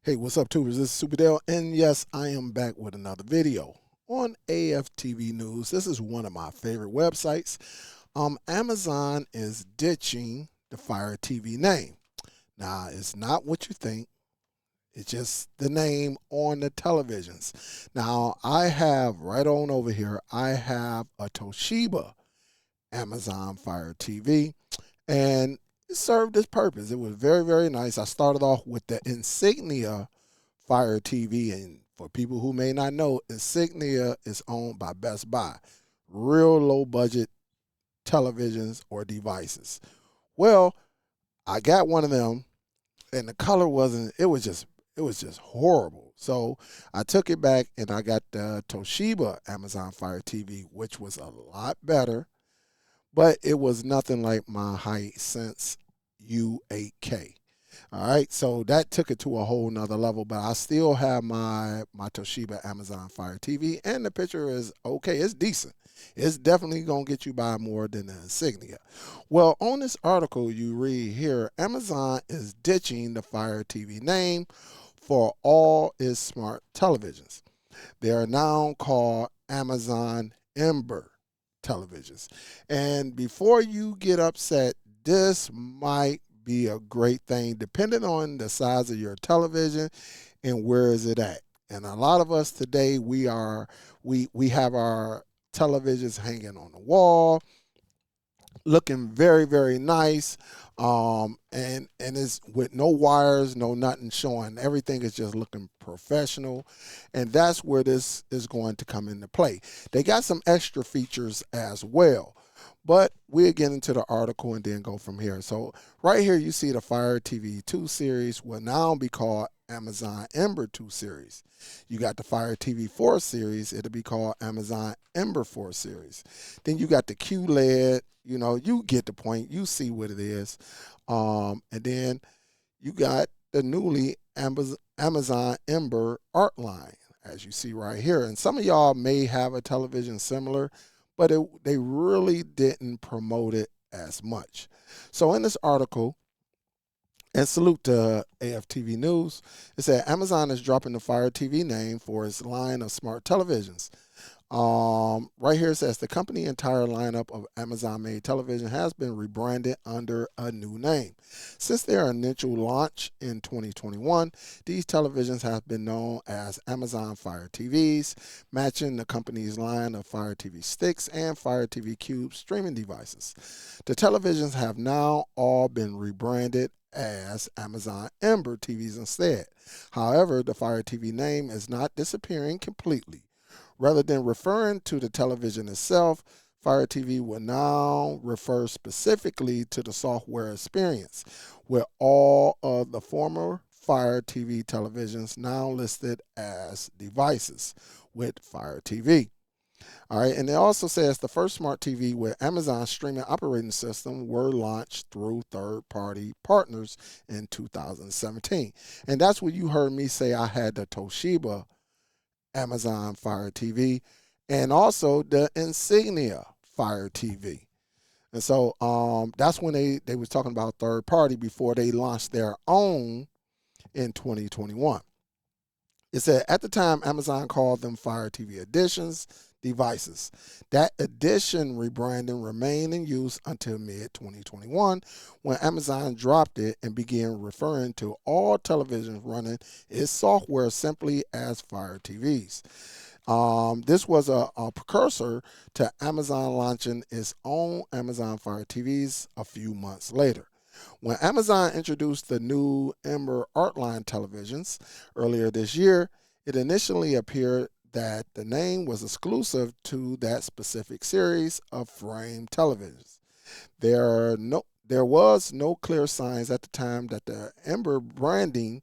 Hey, what's up, tubers? This is Superdell, and yes, I am back with another video on AFTV News. This is one of my favorite websites. Amazon is ditching the Fire TV name. Now, it's not what you think. It's just the name on the televisions. Now, I have right on over here, I have a Toshiba Amazon Fire TV, and it served its purpose. It was very, very nice. I started off with the Insignia Fire TV, and for people who may not know, Insignia is owned by Best Buy. Real low budget televisions or devices. Well, I got one of them, and the color wasn't. It was just horrible. So I took it back, and I got the Toshiba Amazon Fire TV, which was a lot better, but it was nothing like my Hisense U8K. All right, so that took it to a whole nother level, but I still have my Toshiba Amazon Fire TV, and the picture is okay. It's decent. It's definitely gonna get you by more than the Insignia. Well, on this article you read here, Amazon is ditching the Fire TV name for all its smart televisions. They are now called Amazon Ember televisions. And before you get upset, this might be a great thing depending on the size of your television and where is it at. And a lot of us today we have our televisions hanging on the wall, looking very, very nice, and it's with no wires, no nothing showing. Everything is just looking professional, and that's where this is going to come into play. They got some extra features as well, but we'll get into the article and then go from here. So right here you see the Fire TV 2 series will now be called Amazon Ember 2 series. You got the Fire TV 4 series, it'll be called Amazon Ember 4 series. Then you got the QLED, you get the point, you see what it is. And then you got the newly Amazon Ember art line, as you see right here. And some of y'all may have a television similar, but they really didn't promote it as much. So in this article, and salute to AFTV News, it said Amazon is dropping the Fire TV name for its line of smart televisions. Right here it says the company entire lineup of Amazon-made television has been rebranded under a new name. Since their initial launch in 2021, these televisions have been known as Amazon Fire TVs, matching the company's line of Fire TV sticks and Fire TV Cube streaming devices. The televisions have now all been rebranded as Amazon Ember TVs instead. However, the Fire TV name is not disappearing completely. Rather than referring to the television itself, Fire TV will now refer specifically to the software experience, with all of the former Fire TV televisions now listed as devices with Fire TV. All right, and it also says the first smart TV with Amazon streaming operating system were launched through third-party partners in 2017. And that's what you heard me say I had the Toshiba Amazon Fire TV, and also the Insignia Fire TV. And so that's when they was talking about third party before they launched their own in 2021. It said at the time Amazon called them Fire TV Editions devices. That edition rebranding remained in use until mid 2021 when Amazon dropped it and began referring to all televisions running its software simply as Fire TVs. This was a precursor to Amazon launching its own Amazon Fire TVs a few months later. When Amazon introduced the new Ember Artline televisions earlier this year, it initially appeared that the name was exclusive to that specific series of frame televisions. There was no clear signs at the time that the Ember branding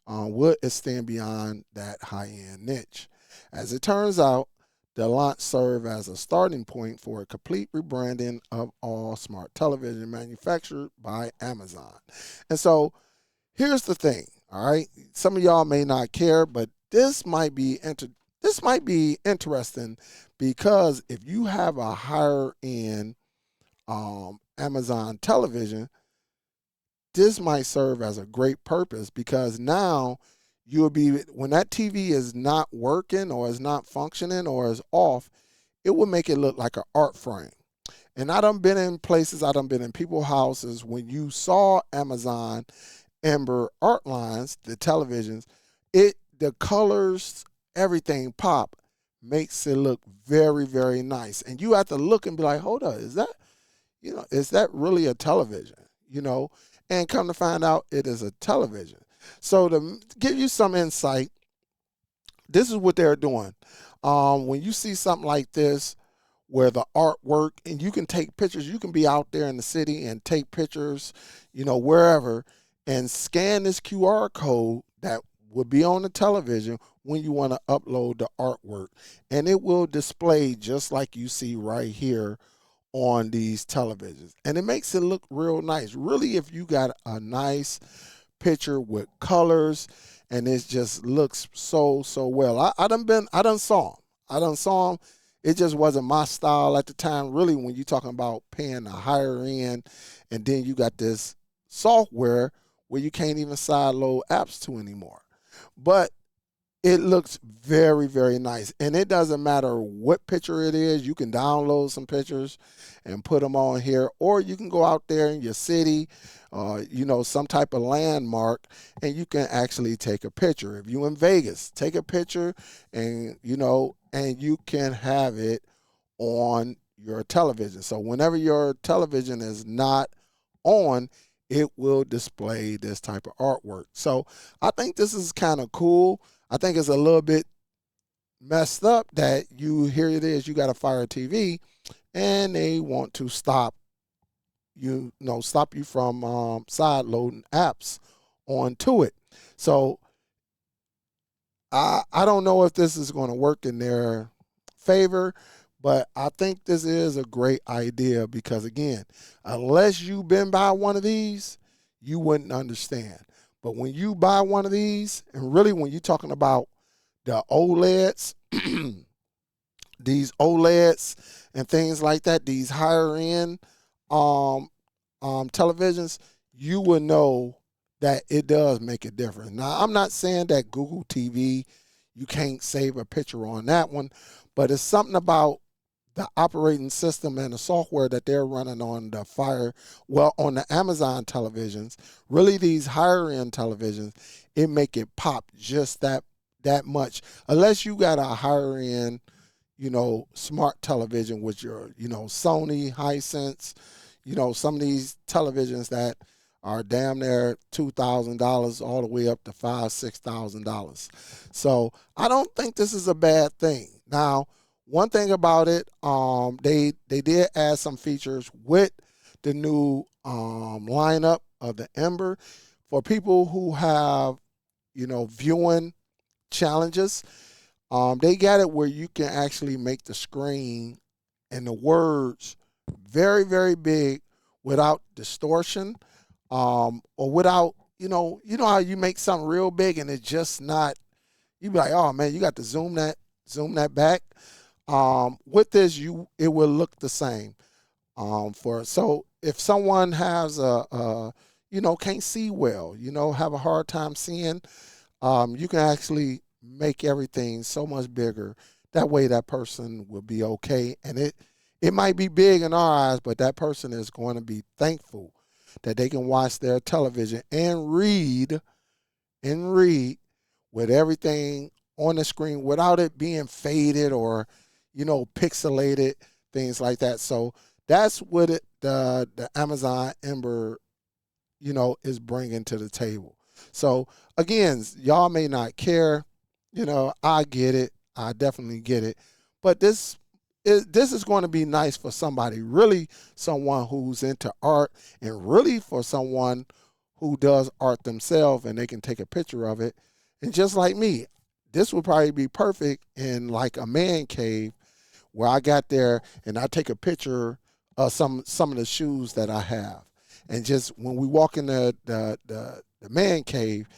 would extend beyond that high-end niche. As it turns out, the launch served as a starting point for a complete rebranding of all smart television manufactured by Amazon. And so here's the thing, all right? Some of y'all may not care, but this might be interesting because if you have a higher end Amazon television, this might serve as a great purpose because now you'll be, when that TV is not working or is not functioning or is off, it will make it look like an art frame. And I done been in places, I done been in people's houses when you saw Amazon Ember art lines, the televisions, the colors, everything pop makes it look very, very nice. And you have to look and be like, hold up, is that really a television? And come to find out it is a television. So to give you some insight, this is what they're doing. When you see something like this, where the artwork, and you can take pictures, you can be out there in the city and take pictures, wherever, and scan this QR code that will be on the television when you want to upload the artwork. And it will display just like you see right here on these televisions. And it makes it look real nice. Really, if you got a nice picture with colors and it just looks so well. I done saw them. It just wasn't my style at the time. Really, when you're talking about paying a higher end, and then you got this software where you can't even sideload apps to anymore. But it looks very, very nice. And it doesn't matter what picture it is. You can download some pictures and put them on here. Or you can go out there in your city, some type of landmark, and you can actually take a picture. If you're in Vegas, take a picture and you can have it on your television. So whenever your television is not on, it will display this type of artwork. So I think this is kind of cool. I think it's a little bit messed up that here it is, you got a Fire TV and they want to stop you from side loading apps onto it. So I don't know if this is going to work in their favor, but I think this is a great idea because, again, unless you've been by one of these, you wouldn't understand. But when you buy one of these, and really when you're talking about the OLEDs, these OLEDs and things like that, these higher end televisions, you will know that it does make a difference. Now, I'm not saying that Google TV, you can't save a picture on that one, but it's something about the operating system and the software that they're running on on the Amazon televisions, really these higher end televisions, it make it pop just that much. Unless you got a higher end, smart television with your, Sony, Hisense, some of these televisions that are damn near $2,000 all the way up to $5,000-$6,000. So I don't think this is a bad thing. Now, one thing about it, they did add some features with the new lineup of the Ember for people who have, viewing challenges. They got it where you can actually make the screen and the words very, very big without distortion, or without, how you make something real big and it's just not, you be like, oh man, you got to zoom that back. With this, it will look the same. So if someone has can't see well, have a hard time seeing, you can actually make everything so much bigger. That way, that person will be okay, and it might be big in our eyes, but that person is going to be thankful that they can watch their television and read with everything on the screen without it being faded or pixelated, things like that. So that's what the Amazon Ember, is bringing to the table. So again, y'all may not care, I get it, I definitely get it, but this is going to be nice for somebody, really someone who's into art, and really for someone who does art themselves and they can take a picture of it. And just like me, this would probably be perfect in like a man cave where I got there and I take a picture of some of the shoes that I have. And just when we walk in the man cave,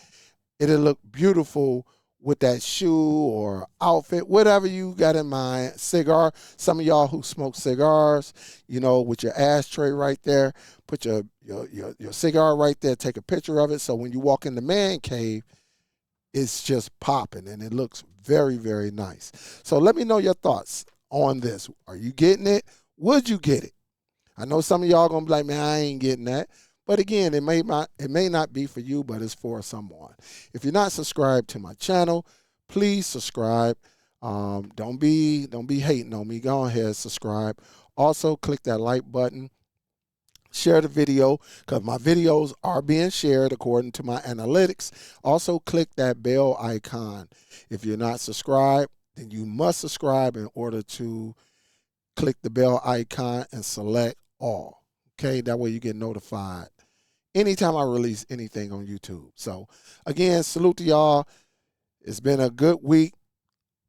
it'll look beautiful with that shoe or outfit, whatever you got in mind. Cigar, some of y'all who smoke cigars, with your ashtray right there, put your cigar right there, take a picture of it. So when you walk in the man cave, it's just popping and it looks very, very nice. So let me know your thoughts on this. Are you getting it? Would you get it? I know some of y'all gonna be like, man, I ain't getting that. But again, it may not be for you, but it's for someone. If you're not subscribed to my channel, please subscribe. Don't be hating on me. Go ahead, subscribe. Also, click that like button. Share the video because my videos are being shared according to my analytics. Also, click that bell icon. If you're not subscribed, then you must subscribe in order to click the bell icon and select all. Okay, that way you get notified anytime I release anything on YouTube. So again, salute to y'all. It's been a good week.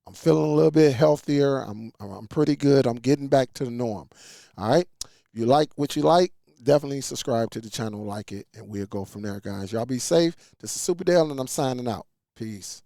I'm feeling a little bit healthier. I'm pretty good. I'm getting back to the norm. All right. If you like what you like, definitely subscribe to the channel, like it, and we'll go from there, guys. Y'all be safe. This is Superdell, and I'm signing out. Peace.